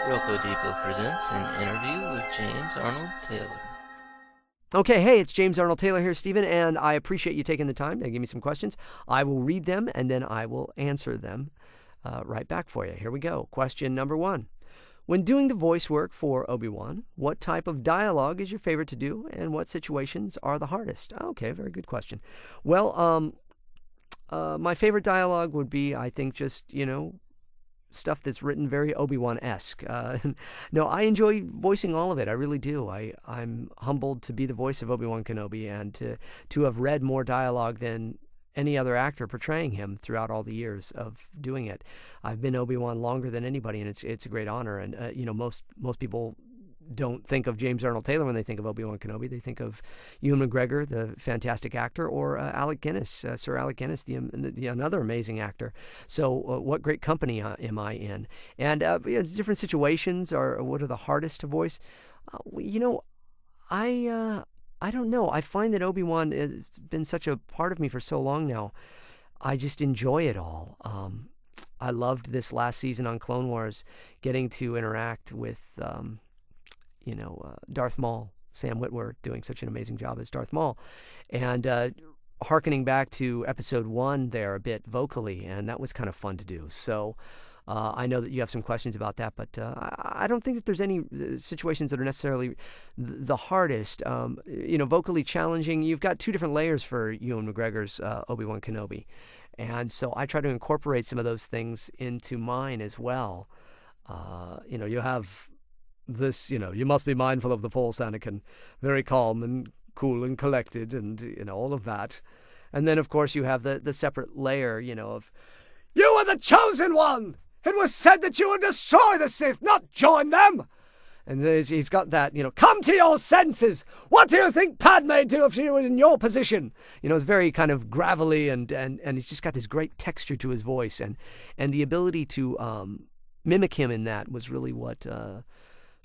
Roqoo Depot presents an interview with James Arnold Taylor. Okay, hey, it's James Arnold Taylor here, Stephen, and I appreciate you taking the time to give me some questions. I will read them, and then I will answer them right back for you. Here we go. Question number 1. When doing the voice work for Obi-Wan, what type of dialogue is your favorite to do, and what situations are the hardest? Okay, very good question. Well, my favorite dialogue would be, I think, just, stuff that's written very Obi-Wan-esque. No, I enjoy voicing all of it. I really do. I'm humbled to be the voice of Obi-Wan Kenobi and to have read more dialogue than any other actor portraying him throughout all the years of doing it. I've been Obi-Wan longer than anybody, and it's a great honor. And most people don't think of James Arnold Taylor when they think of Obi-Wan Kenobi. They think of Ewan McGregor, the fantastic actor, or Alec Guinness, Sir Alec Guinness, the another amazing actor. So what great company am I in? And it's different situations are what are the hardest to voice? I don't know. I find that Obi-Wan has been such a part of me for so long now. I just enjoy it all. I loved this last season on Clone Wars, getting to interact with Darth Maul, Sam Witwer doing such an amazing job as Darth Maul, and hearkening back to episode 1 there a bit vocally, and that was kind of fun to do. So I know that you have some questions about that, but I don't think that there's any situations that are necessarily the hardest. Vocally challenging, you've got 2 different layers for Ewan McGregor's Obi-Wan Kenobi, and so I try to incorporate some of those things into mine as well. You have this, you must be mindful of the Force, Anakin. Very calm and cool and collected and, all of that. And then, of course, you have the separate layer, of, you are the chosen one! It was said that you would destroy the Sith, not join them! And he's got that, come to your senses! What do you think Padme'd do if she was in your position? It's very kind of gravelly and he's just got this great texture to his voice. And the ability to mimic him in that was really what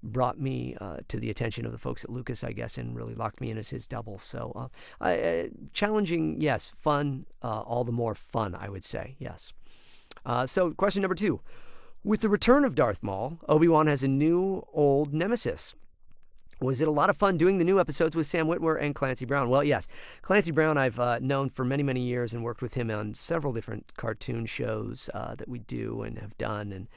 brought me to the attention of the folks at Lucas, I guess, and really locked me in as his double. So challenging, yes. Fun, all the more fun, I would say, yes. So question number 2. With the return of Darth Maul, Obi-Wan has a new old nemesis. Was it a lot of fun doing the new episodes with Sam Witwer and Clancy Brown? Well, yes. Clancy Brown I've known for many, many years and worked with him on several different cartoon shows that we do and have done.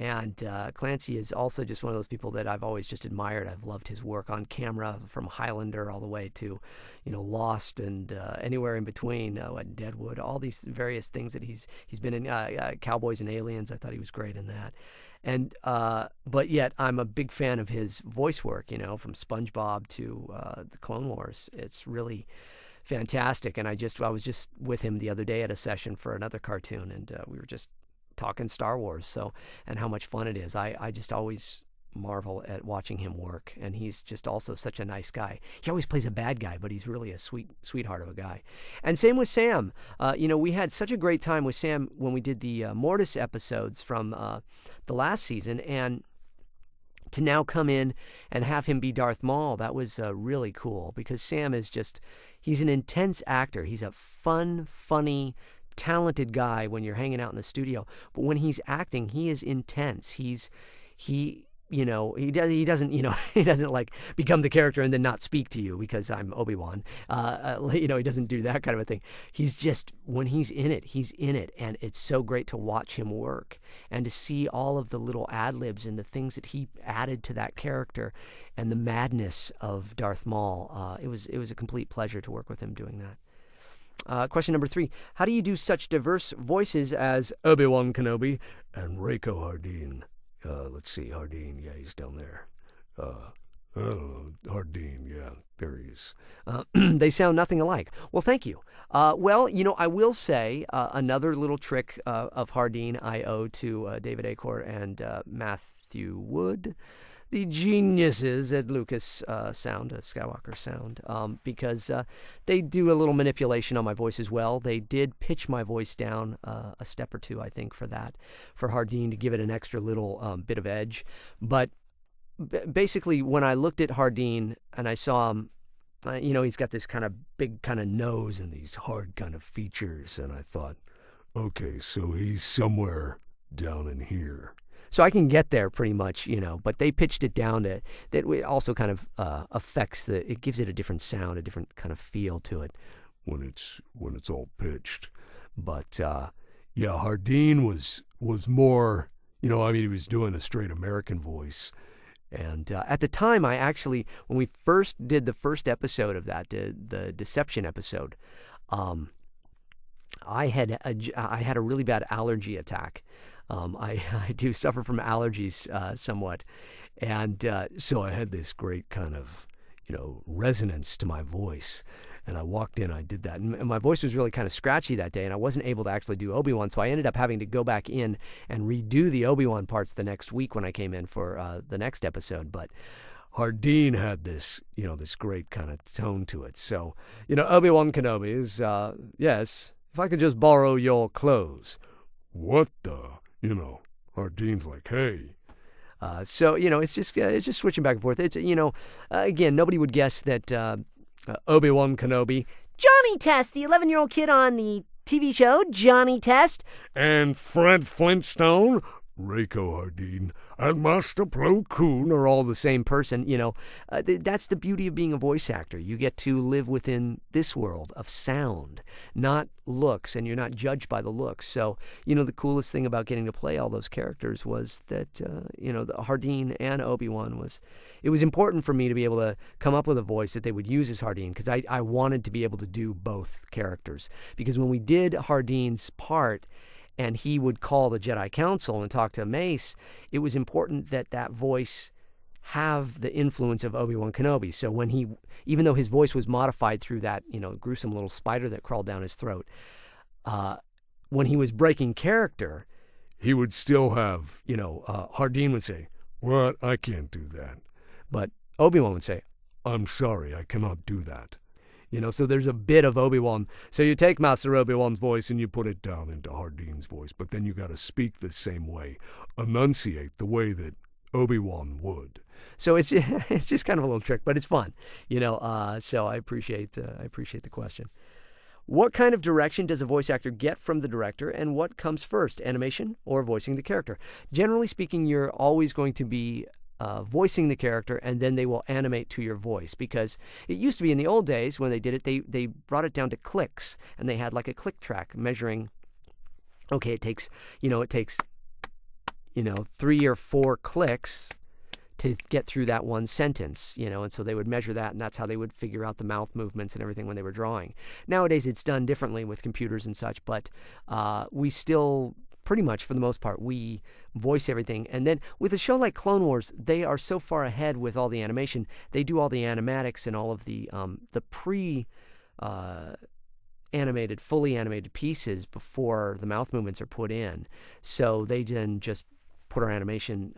And Clancy is also just one of those people that I've always just admired. I've loved his work on camera, from Highlander all the way to, Lost and anywhere in between, and Deadwood, all these various things that he's been in, Cowboys and Aliens. I thought he was great in that. And but yet I'm a big fan of his voice work, from SpongeBob to the Clone Wars. It's really fantastic. And I was just with him the other day at a session for another cartoon, and we were just talking Star Wars, and how much fun it is. I just always marvel at watching him work, and he's just also such a nice guy. He always plays a bad guy, but he's really a sweetheart of a guy. And same with Sam. We had such a great time with Sam when we did the Mortis episodes from the last season, and to now come in and have him be Darth Maul, that was really cool, because Sam is he's an intense actor. He's a funny, talented guy when you're hanging out in the studio, but when he's acting, he is intense. He doesn't like become the character and then not speak to you because I'm Obi-Wan. He doesn't do that kind of a thing. He's just, when he's in it, and it's so great to watch him work and to see all of the little ad-libs and the things that he added to that character and the madness of Darth Maul. It was a complete pleasure to work with him doing that. Question number 3. How do you do such diverse voices as Obi-Wan Kenobi and Roqoo Hardeen? Let's see, Hardeen, yeah, he's down there. Hardeen, yeah, there he is. They sound nothing alike. Well, thank you. I will say another little trick of Hardeen I owe to David Acorn and Matthew Wood, the geniuses at Lucas Sound, Skywalker Sound, because they do a little manipulation on my voice as well. They did pitch my voice down a step or 2, I think, for Hardeen, to give it an extra little bit of edge. But basically, when I looked at Hardeen and I saw him, he's got this kind of big kind of nose and these hard kind of features, and I thought, okay, so he's somewhere down in here. So I can get there pretty much, but they pitched it down to that. It also kind of affects it gives it a different sound, a different kind of feel to it when it's all pitched. But yeah, Hardin was more, he was doing a straight American voice. And at the time, when we first did the first episode of that, the Deception episode, I had a really bad allergy attack. I do suffer from allergies somewhat, and so I had this great kind of resonance to my voice. And I walked in, I did that, and my voice was really kind of scratchy that day, and I wasn't able to actually do Obi-Wan, so I ended up having to go back in and redo the Obi-Wan parts the next week when I came in for the next episode. But Hardin had this, this great kind of tone to it. So, Obi-Wan Kenobi is, yes, if I could just borrow your clothes. What the? Hardin's like, hey. So, it's just switching back and forth. It's, again, nobody would guess that Obi-Wan Kenobi, Johnny Test, the 11-year-old kid on the TV show Johnny Test, and Fred Flintstone, Roqoo Hardin, and Master Plo Koon are all the same person. That's the beauty of being a voice actor. You get to live within this world of sound, not looks, and you're not judged by the looks. So, the coolest thing about getting to play all those characters was that, the Hardin and Obi-Wan it was important for me to be able to come up with a voice that they would use as Hardin, because I wanted to be able to do both characters. Because when we did Hardin's part, and he would call the Jedi Council and talk to Mace, it was important that that voice have the influence of Obi-Wan Kenobi. So when even though his voice was modified through that, gruesome little spider that crawled down his throat, when he was breaking character, he would still have, Hardin would say, "What? I can't do that." But Obi-Wan would say, "I'm sorry, I cannot do that." So there's a bit of Obi-Wan. So you take Master Obi-Wan's voice and you put it down into Hardin's voice, but then you got to speak the same way, enunciate the way that Obi-Wan would. So it's just kind of a little trick, but it's fun, So I appreciate the question. What kind of direction does a voice actor get from the director, and what comes first, animation or voicing the character? Generally speaking, you're always going to be voicing the character, and then they will animate to your voice, because it used to be in the old days when they did it, they brought it down to clicks, and they had like a click track measuring, okay, it takes 3 or 4 clicks to get through that one sentence, and so they would measure that, and that's how they would figure out the mouth movements and everything when they were drawing. Nowadays it's done differently with computers and such, but we still, pretty much for the most part, we voice everything. And then with a show like Clone Wars, they are so far ahead with all the animation. They do all the animatics and all of the animated, fully animated pieces before the mouth movements are put in. So they then just put our animation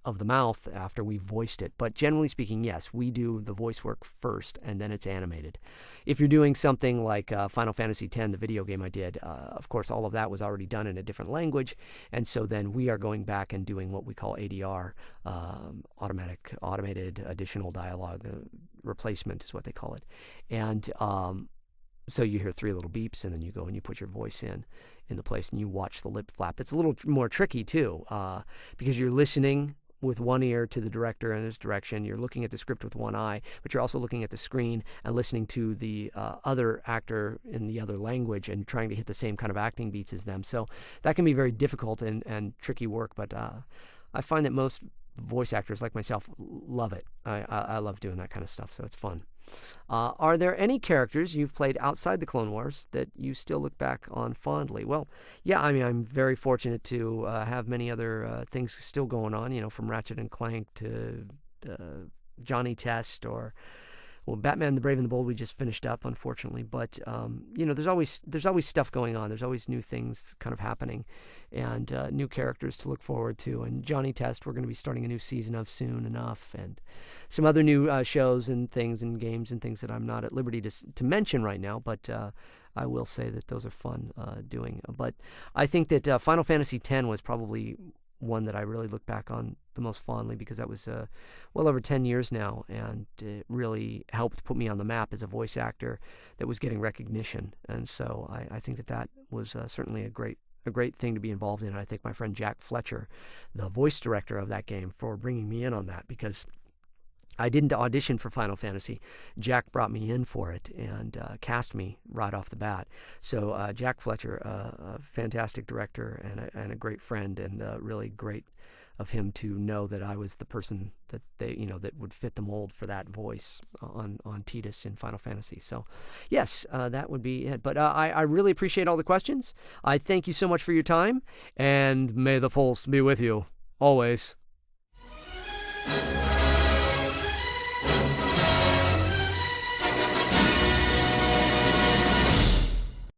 of the mouth after we voiced it. But generally speaking, yes, we do the voice work first, and then it's animated. If you're doing something like Final Fantasy X, the video game I did, of course, all of that was already done in a different language, and so then we are going back and doing what we call ADR, automated additional dialogue replacement is what they call it. And so you hear 3 little beeps, and then you go and you put your voice in the place, and you watch the lip flap. It's a little more tricky, too, because you're listening with one ear to the director and his direction. You're looking at the script with one eye, but you're also looking at the screen and listening to the other actor in the other language and trying to hit the same kind of acting beats as them. So that can be very difficult and tricky work, but I find that most voice actors like myself love it. I love doing that kind of stuff, so it's fun. Are there any characters you've played outside the Clone Wars that you still look back on fondly? Well, yeah, I'm very fortunate to have many other things still going on, from Ratchet and Clank to Johnny Test, or Batman the Brave and the Bold we just finished up, unfortunately. But there's always stuff going on. There's always new things kind of happening, and new characters to look forward to. And Johnny Test, we're going to be starting a new season of soon enough, and some other new shows and things and games and things that I'm not at liberty to mention right now. But I will say that those are fun doing. But I think that Final Fantasy X was probably one that I really look back on the most fondly, because that was well over 10 years now, and it really helped put me on the map as a voice actor that was getting recognition. And so I think that was certainly a great a great thing to be involved in. And I thank my friend Jack Fletcher, the voice director of that game, for bringing me in on that, because I didn't audition for Final Fantasy. Jack brought me in for it and cast me right off the bat. So Jack Fletcher, a fantastic director and a great friend, and really great of him to know that I was the person that that would fit the mold for that voice on Tidus in Final Fantasy. So, yes, that would be it. But I really appreciate all the questions. I thank you so much for your time, and may the Force be with you always.